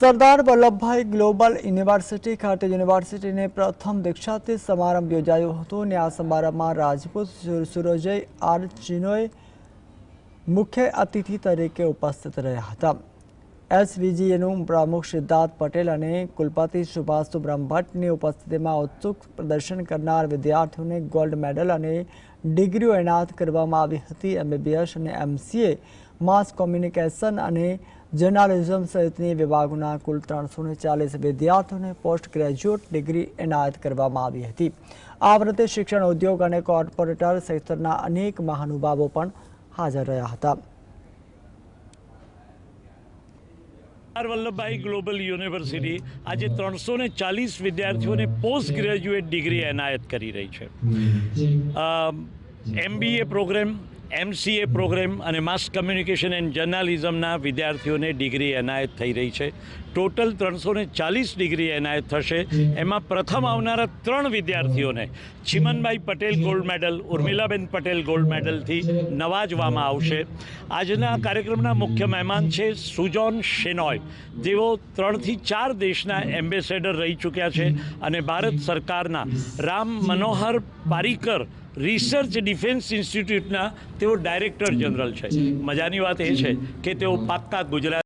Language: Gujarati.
સરદાર વલ્લભભાઈ ગ્લોબલ યુનિવર્સિટી ખાતે યુનિવર્સિટીને પ્રથમ દીક્ષાંત સમારંભ યોજાયો હતો અને આ સમારંભમાં રાજપૂત સુરજય આર ચિનોય મુખ્ય અતિથિ તરીકે ઉપસ્થિત રહ્યા હતા। એસવીજીએનું પ્રમુખ સિદ્ધાર્થ પટેલ અને કુલપતિ સુભાષ બ્રહ્મભટ્ટની ઉપસ્થિતિમાં ઉત્સુક પ્રદર્શન કરનાર વિદ્યાર્થીઓને ગોલ્ડ મેડલ અને ડિગ્રીઓ એનાયત કરવામાં આવી હતી। MBBS અને MCA, માસ કોમ્યુનિકેશન અને જર્નાલિઝમ સહિતની વિભાગોના કુલ 340 વિદ્યાર્થીઓને પોસ્ટ ગ્રેજ્યુએટ ડિગ્રી એનાયત કરવામાં આવી હતી। આ વખતે શિક્ષણ ઉદ્યોગ અને કોર્પોરેટર સેક્ટરના અનેક મહાનુભાવો પણ હાજર રહ્યા હતા। સરદાર વલ્લભભાઈ ગ્લોબલ યુનિવર્સિટી આજે 340 વિદ્યાર્થીઓને પોસ્ટ ગ્રેજ્યુએટ ડિગ્રી એનાયત કરી રહી છે। MBA પ્રોગ્રામ, MCA પ્રોગ્રામ અને માસ કમ્યુનિકેશન એન્ડ જર્નાલિઝમના વિદ્યાર્થીઓને ડિગ્રી એનાયત થઈ રહી છે। ટોટલ 340 ડિગ્રી એનાયત થશે। એમાં પ્રથમ આવનારા 3 વિદ્યાર્થીઓને Chimanbhai Patel gold medal, ઉર્મિલાબેન Patel gold મેડલથી નવાજવામાં આવશે। આજના કાર્યક્રમના મુખ્ય મહેમાન છે સુજોન શેનોય, જેઓ 3 થી 4 દેશના એમ્બેસેડર રહી ચૂક્યા છે અને ભારત સરકારના રામ મનોહર પારીકર રિસર્ચ ડિફેન્સ ઇન્સ્ટિટ્યૂટના તેઓ ડાયરેક્ટર જનરલ છે। મજાની વાત એ છે કે તેઓ પાક્કા ગુજરાત